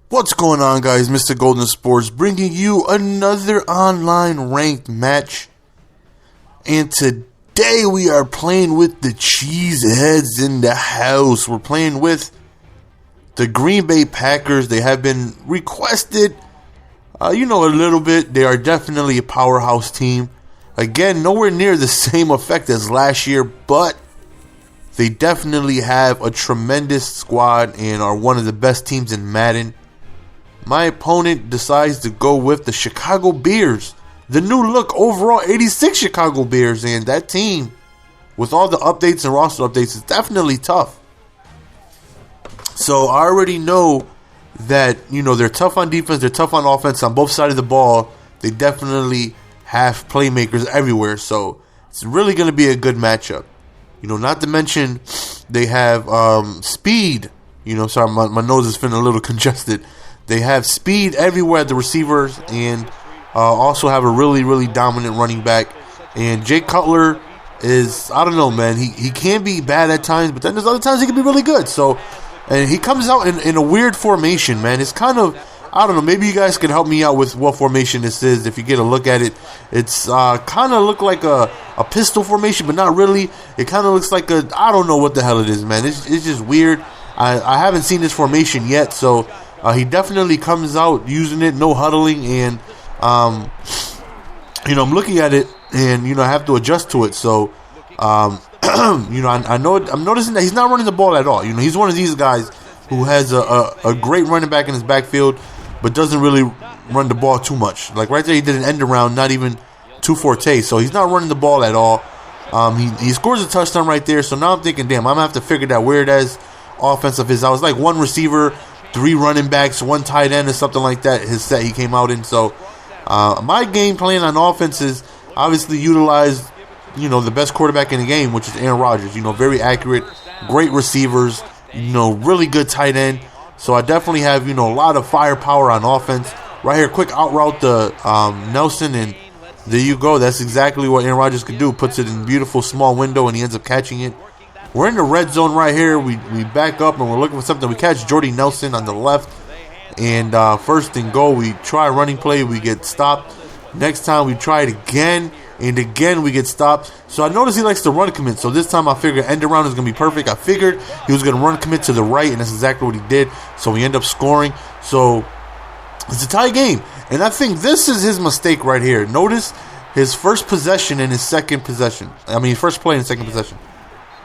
What's going on, guys? Mr. Golden Sports bringing you another online ranked match. And today we are playing with the Cheeseheads in the house. We're playing with the Green Bay Packers. They have been requested, a little bit. They are definitely a powerhouse team. Again, nowhere near the same effect as last year, but they definitely have a tremendous squad and are one of the best teams in Madden. My opponent decides to go with the Chicago Bears. The new look overall 86 Chicago Bears, and that team, with all the updates and roster updates, is definitely tough. So I already know that, they're tough on defense, they're tough on offense on both sides of the ball. They definitely have playmakers everywhere, so it's really going to be a good matchup. Not to mention they have speed. Sorry, my nose is feeling a little congested. They have speed everywhere at the receivers, and also have a really, really dominant running back. And Jay Cutler is, I don't know, man. He can be bad at times, but then there's other times he can be really good. So, and he comes out in a weird formation, man. It's kind of, I don't know, maybe you guys can help me out with what formation this is. If you get a look at it, it's kind of look like a pistol formation, but not really. It kind of looks like I don't know what the hell it is, man. It's just weird. I haven't seen this formation yet, so he definitely comes out using it, no huddling, and I'm looking at it, and I have to adjust to it. So, I know I'm noticing that he's not running the ball at all. He's one of these guys who has a great running back in his backfield, but doesn't really run the ball too much. Like right there, he did an end around, not even too forte. So he's not running the ball at all. He scores a touchdown right there. So now I'm thinking, damn, I'm gonna have to figure that weird as offense of his. I was like one receiver, 3 running backs, 1 tight end, or something like that. His set he came out in. So my game plan on offense is obviously utilize the best quarterback in the game, which is Aaron Rodgers. Very accurate, great receivers, really good tight end. So I definitely have a lot of firepower on offense. Right here, quick out route to Nelson, and there you go. That's exactly what Aaron Rodgers could do. Puts it in a beautiful small window, and he ends up catching it. We're in the red zone right here. We back up, and we're looking for something. We catch Jordy Nelson on the left, and first and goal. We try a running play. We get stopped. Next time we try it again, and again we get stopped. So I noticed he likes to run commit. So this time I figured end around is going to be perfect. I figured he was going to run commit to the right, and that's exactly what he did. So we end up scoring. So it's a tie game. And I think this is his mistake right here. Notice his first possession and his second possession. First play and second possession.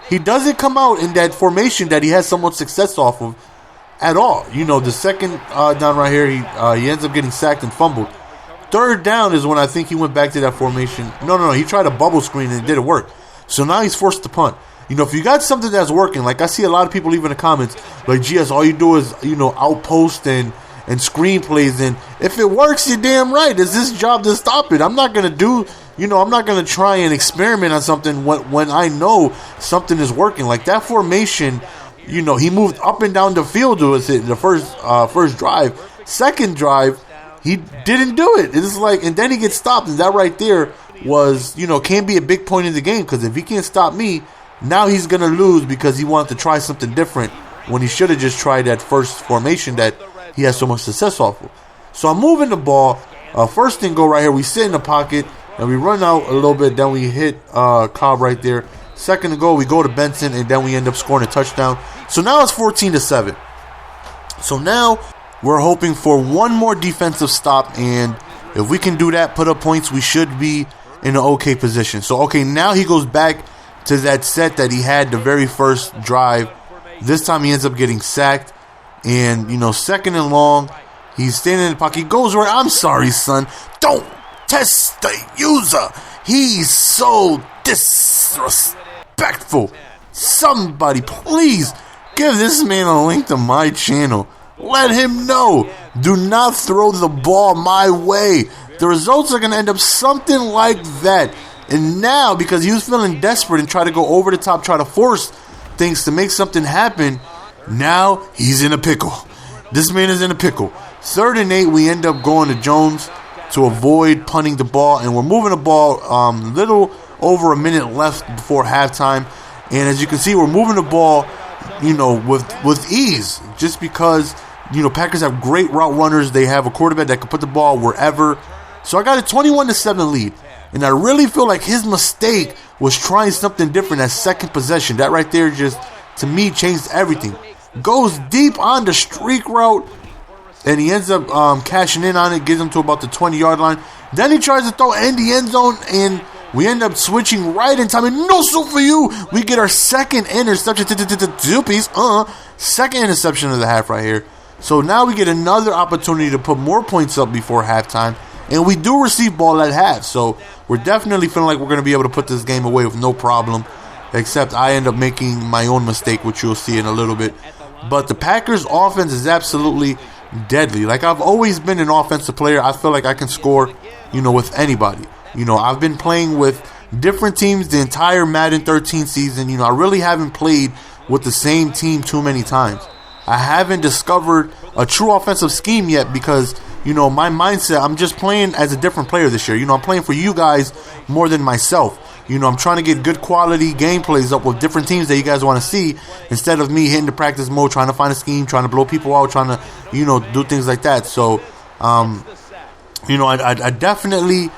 He doesn't come out in that formation that he has so much success off of at all. The second down right here, he ends up getting sacked and fumbled. Third down is when I think he went back to that formation. No. He tried a bubble screen and it didn't work. So now he's forced to punt. If you got something that's working, like I see a lot of people leave in the comments, like, GS, all you do is, outpost and screenplays. And if it works, you're damn right. It's this job to stop it. I'm not going to do, I'm not going to try and experiment on something when I know something is working. Like that formation, he moved up and down the field with it in the first drive. Second drive, he didn't do it. It's like, and then he gets stopped, and that right there was, can be a big point in the game, because if he can't stop me, now he's going to lose because he wanted to try something different when he should have just tried that first formation that he has so much success off of. So I'm moving the ball. First and goal right here. We sit in the pocket, and we run out a little bit. Then we hit Cobb right there. Second and goal, we go to Benson, and then we end up scoring a touchdown. So now it's 14-7. So now we're hoping for one more defensive stop, and if we can do that, put up points, we should be in an okay position. So, okay, now he goes back to that set that he had the very first drive. This time he ends up getting sacked, and, second and long, he's standing in the pocket. He goes right. I'm sorry, son. Don't test the user. He's so disrespectful. Somebody, please give this man a link to my channel. Let him know. Do not throw the ball my way. The results are going to end up something like that. And now, because he was feeling desperate and tried to go over the top, try to force things to make something happen, now he's in a pickle. This man is in a pickle. 3rd and 8, we end up going to Jones to avoid punting the ball. And we're moving the ball little over a minute left before halftime. And as you can see, we're moving the ball, with ease, just because Packers have great route runners. They have a quarterback that can put the ball wherever. So I got a 21-7 lead. And I really feel like his mistake was trying something different at second possession. That right there just, to me, changed everything. Goes deep on the streak route, and he ends up cashing in on it, gets him to about the 20-yard line. Then he tries to throw in the end zone, and we end up switching right in time. And no so for you. We get our second interception. Two-piece. Second interception of the half right here. So now we get another opportunity to put more points up before halftime. And we do receive ball at half. So we're definitely feeling like we're going to be able to put this game away with no problem. Except I end up making my own mistake, which you'll see in a little bit. But the Packers' offense is absolutely deadly. Like, I've always been an offensive player. I feel like I can score, with anybody. I've been playing with different teams the entire Madden 13 season. I really haven't played with the same team too many times. I haven't discovered a true offensive scheme yet because, my mindset, I'm just playing as a different player this year. I'm playing for you guys more than myself. I'm trying to get good quality gameplays up with different teams that you guys want to see instead of me hitting the practice mode, trying to find a scheme, trying to blow people out, trying to, do things like that. So, I definitely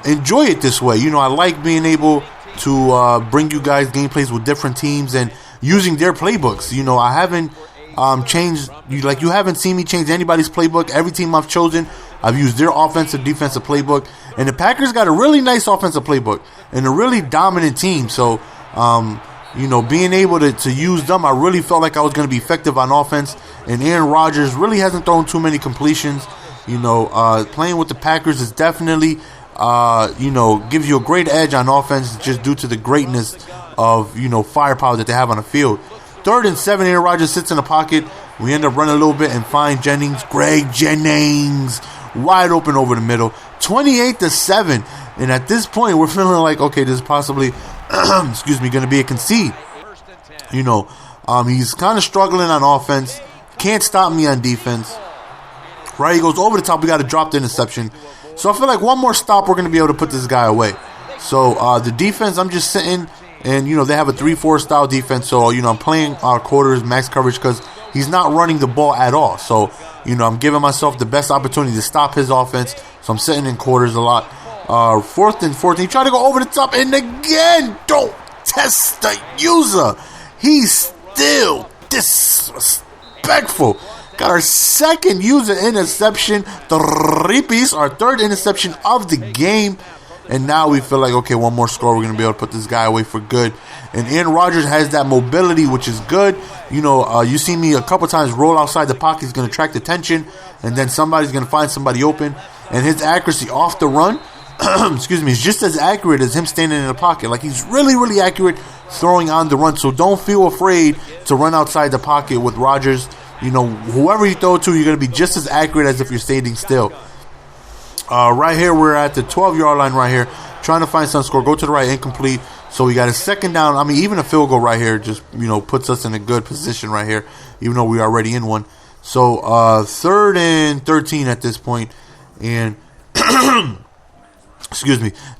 enjoy it this way. I like being able to bring you guys gameplays with different teams and using their playbooks. I haven't changed, you haven't seen me change anybody's playbook. Every team I've chosen, I've used their offensive, defensive playbook. And the Packers got a really nice offensive playbook and a really dominant team. So, being able to use them, I really felt like I was going to be effective on offense. And Aaron Rodgers really hasn't thrown too many completions. Playing with the Packers is definitely, gives you a great edge on offense just due to the greatness of, firepower that they have on the field. 3rd and 7, Aaron Rodgers sits in the pocket. We end up running a little bit and find Greg Jennings, wide open over the middle. 28-7. And at this point, we're feeling like, okay, this is possibly, going to be a concede. He's kind of struggling on offense. Can't stop me on defense. Right, he goes over the top. We got to drop the interception. So I feel like one more stop, we're going to be able to put this guy away. So the defense, I'm just sitting, and, they have a 3-4 style defense. So, I'm playing quarters, max coverage, because he's not running the ball at all. So, I'm giving myself the best opportunity to stop his offense. So I'm sitting in quarters a lot. 4th and 14. Try to go over the top. And again, don't test the user. He's still disrespectful. Got our second user interception. Three-piece. Our 3rd interception of the game. And now we feel like, okay, one more score. We're going to be able to put this guy away for good. And Aaron Rodgers has that mobility, which is good. You see me a couple times roll outside the pocket. He's going to attract attention. And then somebody's going to find somebody open. And his accuracy off the run, is just as accurate as him standing in the pocket. Like, he's really, really accurate throwing on the run. So don't feel afraid to run outside the pocket with Rodgers. Whoever you throw to, you're going to be just as accurate as if you're standing still. Right here, we're at the 12-yard line right here, trying to find some score. Go to the right, incomplete. So we got a second down. I mean, even a field goal right here just, puts us in a good position right here, even though we're already in one. So 3rd and 13 at this point. And,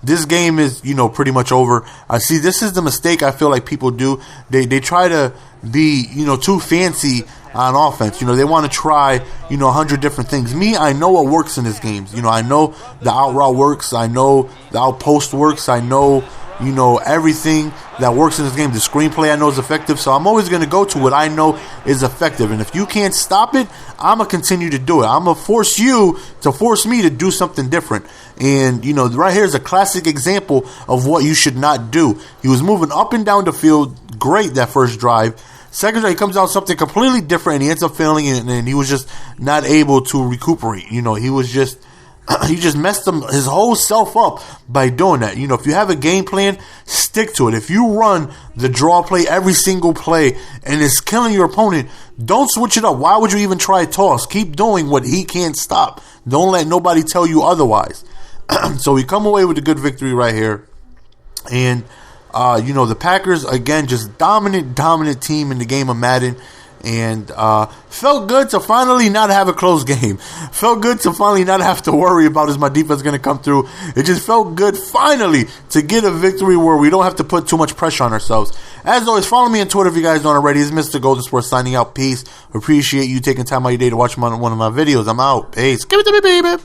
this game is, pretty much over. I see this is the mistake I feel like people do. They try to be, too fancy on offense. They want to try, 100 different things. Me, I know what works in this game. I know the out route works. I know the out post works. I know, everything that works in this game. The screenplay I know is effective. So I'm always going to go to what I know is effective. And if you can't stop it, I'm going to continue to do it. I'm going to force you to force me to do something different. And, right here is a classic example of what you should not do. He was moving up and down the field. Great that first drive. Second drive, he comes out something completely different, and he ends up failing, and he was just not able to recuperate. He was just he just messed his whole self up by doing that. If you have a game plan, stick to it. If you run the draw play every single play and it's killing your opponent, don't switch it up. Why would you even try a toss? Keep doing what he can't stop. Don't let nobody tell you otherwise. So we come away with a good victory right here. And the Packers, again, just dominant team in the game of Madden. And felt good to finally not have a close game. Felt good to finally not have to worry about is my defense going to come through. It just felt good finally to get a victory where we don't have to put too much pressure on ourselves. As always, follow me on Twitter if you guys don't already. It's Mr. Golden Sports signing out. Peace. Appreciate you taking time out of your day to watch one of my videos. I'm out. Peace. Give it to me, baby.